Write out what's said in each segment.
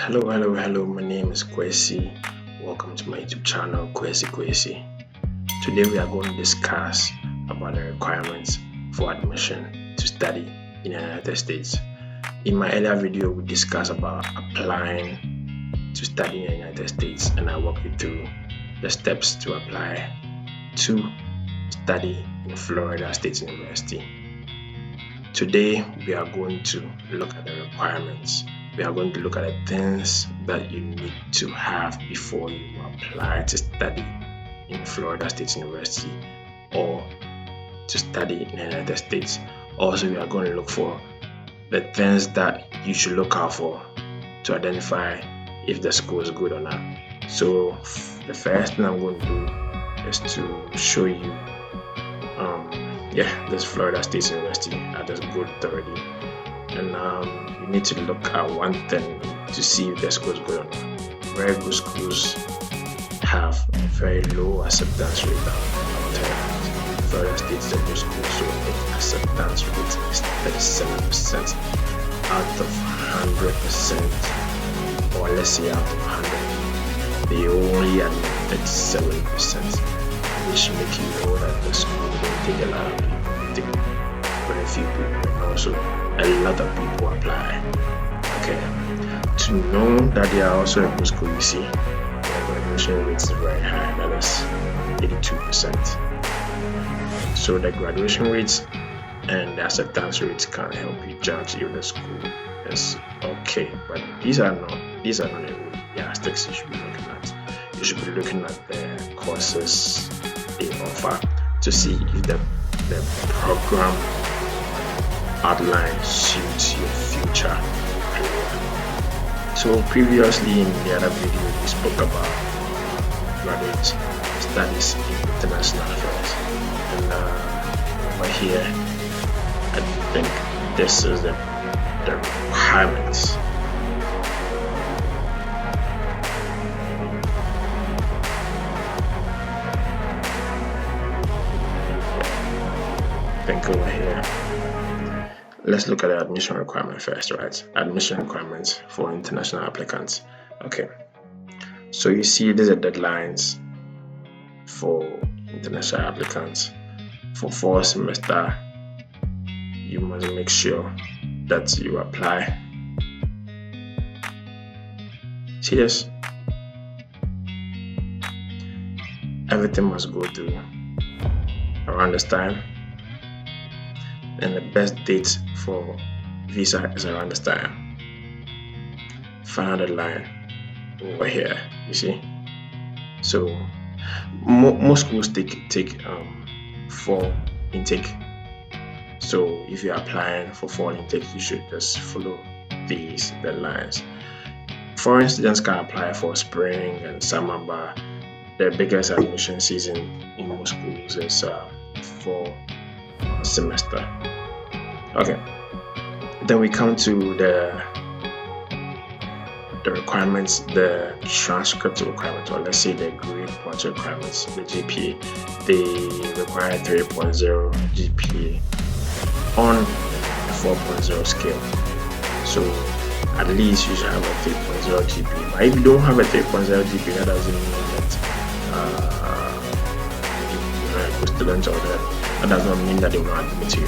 Hello. My name is Kwesi. Welcome to my YouTube channel, Kwesi. Today we are going to discuss about the requirements for admission to study in the United States. In my earlier video, we discussed about applying to study in the United States, and I walked you through the steps to apply to study in Florida State University. Today we are going to look at the requirements. We are going to look at the things that you need to have before you apply to study in Florida State University or to study in the United States. Also, we are going to look for the things that you should look out for to identify if the school is good or not. So the first thing I'm going to do is to show you this Florida State University. I just googled already, and you need to look at one thing to see if the school is good or not. Very good schools have a very low acceptance rate. Florida State is a good school, so its acceptance rate is 37% out of 100%, or let's say out of 100, they only admit 37%, which make you know that the school don't take a lot of people. They take very few people, and also a lot of people apply. Okay, to know that they are also a good school, you see, the graduation rate is very high. That is 82%. So the graduation rates and the acceptance rates can help you judge if the school is okay. But these are not the yardsticks you should be looking at. You should be looking at the courses they offer to see if the program outline suits your future career. So previously in the other video we spoke about graduate studies in international affairs, and over here I think this is the requirements. Over here, let's look at the admission requirement first, right? Admission requirements for international applicants. Okay, so you see these are deadlines for international applicants. For fall semester, you must make sure that you apply. See this? Everything must go through around this time. And the best date for visa is around this time. Final deadline over here, you see. So most schools take fall intake. So if you're applying for fall intake, you should just follow these deadlines. Foreign students can apply for spring and summer, but the biggest admission season in most schools is for semester. Okay, then we come to the requirements, the transcript requirements, or let's say the grade point requirements, the GPA. They require 3.0 GPA on a 4.0 scale. So at least you should have a 3.0 GPA. But if you don't have a 3.0 GPA, that doesn't mean that you're a good student, or that does not mean that they will not admit you.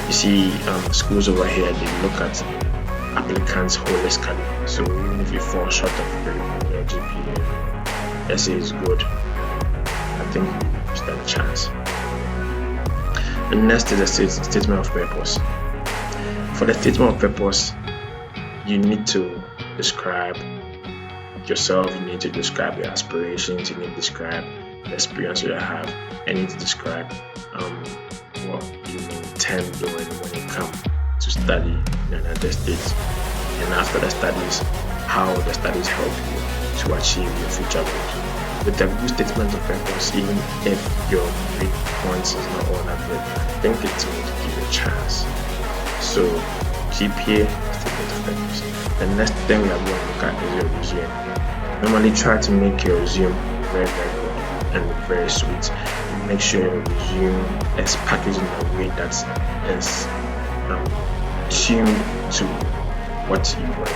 You see, schools over here, they look at applicants holistically. So even if you fall short of your GPA, let's say it's good, I think you stand a chance. The next is the statement of purpose. For the statement of purpose, you need to describe yourself, you need to describe your aspirations, you need to describe the experience you have, and you need to describe what you intend doing when you come to study in the United States, and after the studies, how the studies help you to achieve your future goals. With a good statement of purpose, even if your grade points is not all that good, I think it will give you a chance. So GPA, statement of purpose. The next thing we are going to look at is your resume. Normally try to make your resume very good and very sweet. Make sure your resume is packaged in a way that is tuned to what you want.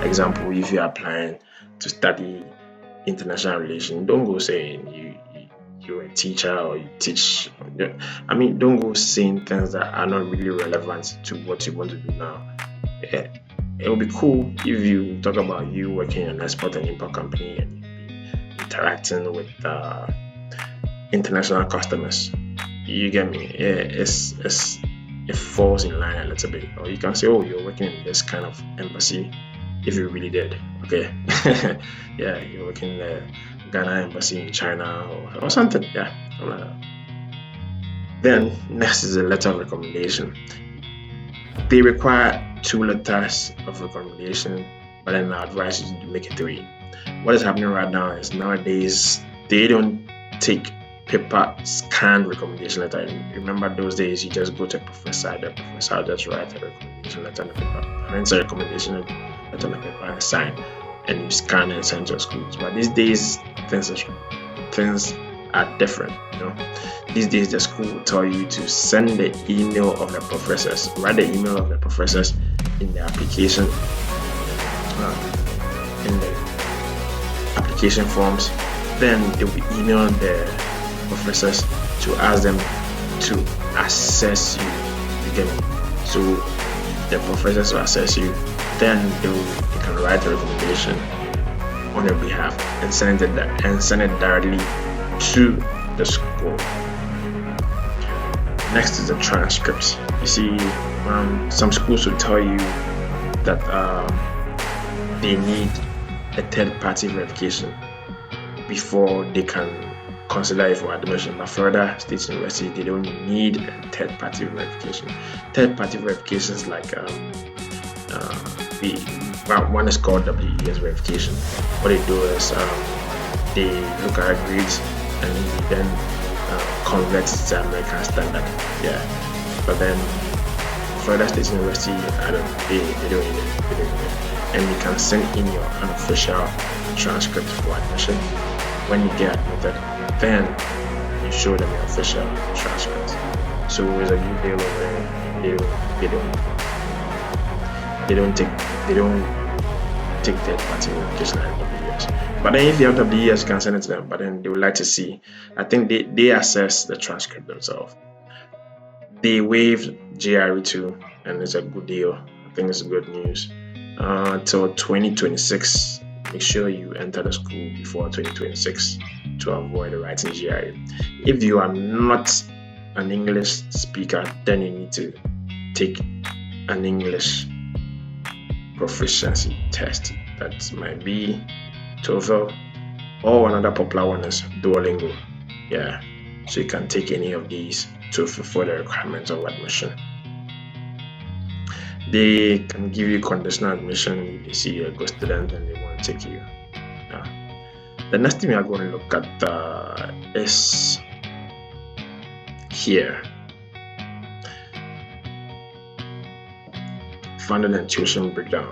Example, if you're applying to study international relations, don't go saying you're a teacher or you teach. I mean, don't go saying things that are not really relevant to what you want to do now. Yeah, it would be cool if you talk about you working in an export and import company and interacting with international customers. You get me? Yeah, it falls in line a little bit. Or you can say, oh, you're working in this kind of embassy if you really did. Okay. Yeah, you're working in the Ghana embassy in China or something. Yeah, something like that. Then next is a letter of recommendation. They require 2 letters of recommendation, but then I advise you to make it 3. What is happening right now is nowadays they don't take paper scanned recommendation letter. Remember those days you just go to a professor, the professor just write a recommendation letter on the paper, and it's a recommendation letter on the paper and sign, and you scan and send to your schools. But these days things are different. These days the school will tell you to send the email of the professors, write the email of the professors in the application forms. Then they will email the professors to ask them to assess you. You get me? So the professors will assess you. Then they can write a recommendation on your behalf and send it directly to the school. Next is the transcripts. You see, some schools will tell you that they need a third-party verification before they can consider it for admission. But Florida State University, they don't need a third-party verification. Third-party verifications like one is called WES verification. What they do is they look at our grades and then convert it to American standard. Yeah, but then Florida State University, they don't need it. And you can send in your unofficial transcript for admission. When you get admitted, then you show them your official transcript. So it's a good deal where they don't take third-party verification at WES. But then if you have WES, you can send it to them. But then they would like to see. I think they assess the transcript themselves. They waived GRE2, and it's a good deal. I think it's good news. Till 2026, make sure you enter the school before 2026 to avoid writing GRE. If you are not an English speaker, then you need to take an English proficiency test. That might be TOEFL, or another popular one is Duolingo. Yeah, so you can take any of these to fulfill the requirements of admission. They can give you conditional admission if they see you're a good student and they want to take you. The next thing we are going to look at is here. Funding and tuition breakdown.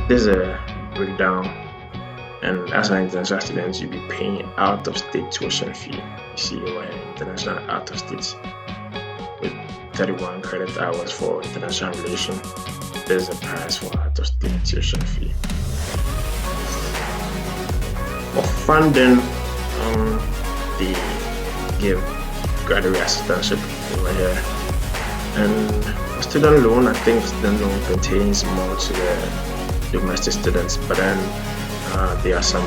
There's a breakdown, and as an international student, you'll be paying out of state tuition fee. You see, you're international out of state with 31 credit hours for international relations. There's a price for out of state tuition fee. For funding, they give graduate assistantship over here. And for student loan, I think student loan pertains more to the domestic students, but then there are some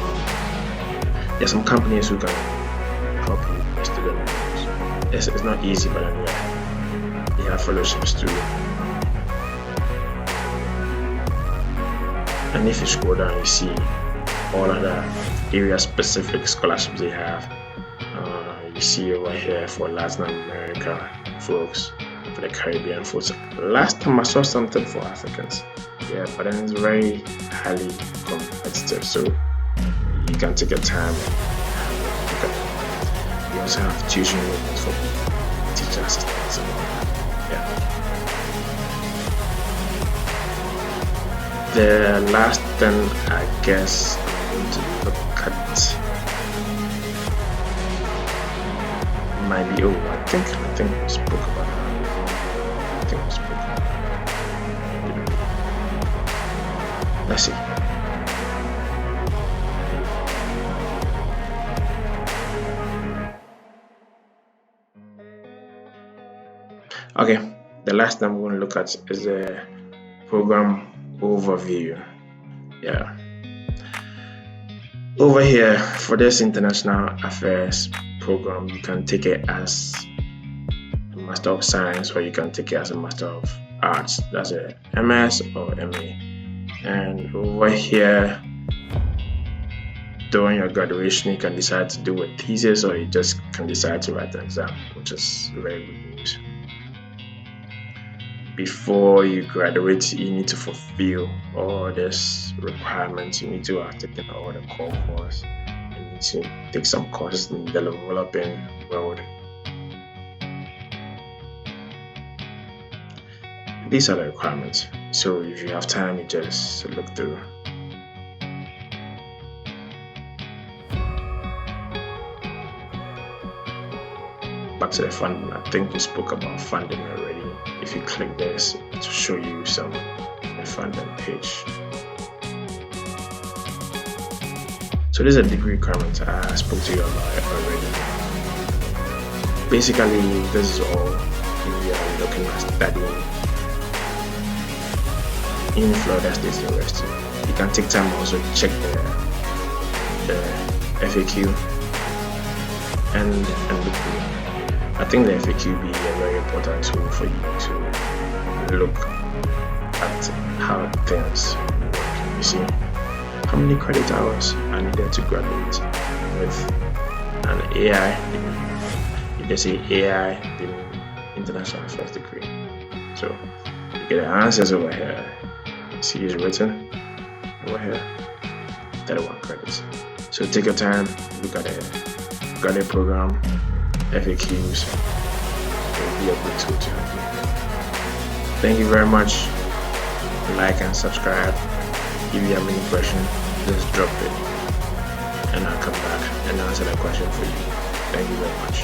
companies who can help you with student loans. It's not easy, but anyway, they have fellowships too. And if you scroll down, you see all other area-specific scholarships they have. You see over here for Latin America folks, for the Caribbean folks. Last time I saw something for Africans. Yeah, but then it's very highly competitive, so you can take your time and look at it. You also have tuition loans for teacher assistants. Yeah. The last thing I guess I'm going to look at might be I think we spoke about that. Let's see. Okay, the last thing I'm going to look at is the program overview. Yeah. Over here, for this international affairs program, you can take it as a Master of Science, or you can take it as a Master of Arts. That's a MS or MA. And over here, during your graduation, you can decide to do a thesis, or you just can decide to write an exam, which is very good news. Before you graduate, you need to fulfill all these requirements. You need to have taken all the core courses. You need to take some courses in the developing world. These are the requirements. So if you have time, you just look through. Back to the funding. I think we spoke about funding already. If you click this, it will show you some the funding page. So this is a degree requirement. I spoke to you about it already. Basically, this is all you are looking at studying in Florida State University. You can take time also check the FAQ and look through. I think the FAQ will be a very important tool for you to look at how things work. You see, how many credit hours are needed to graduate with an AI? You just say AI in international affairs degree. So you get the answers over here. See, it's written over here, 31 credits. So take your time, look at the graduate program, FAQs. It will be a good tool to help you. Thank you very much. Like and subscribe. If you have any question, just drop it and I'll come back and answer that question for you. Thank you very much.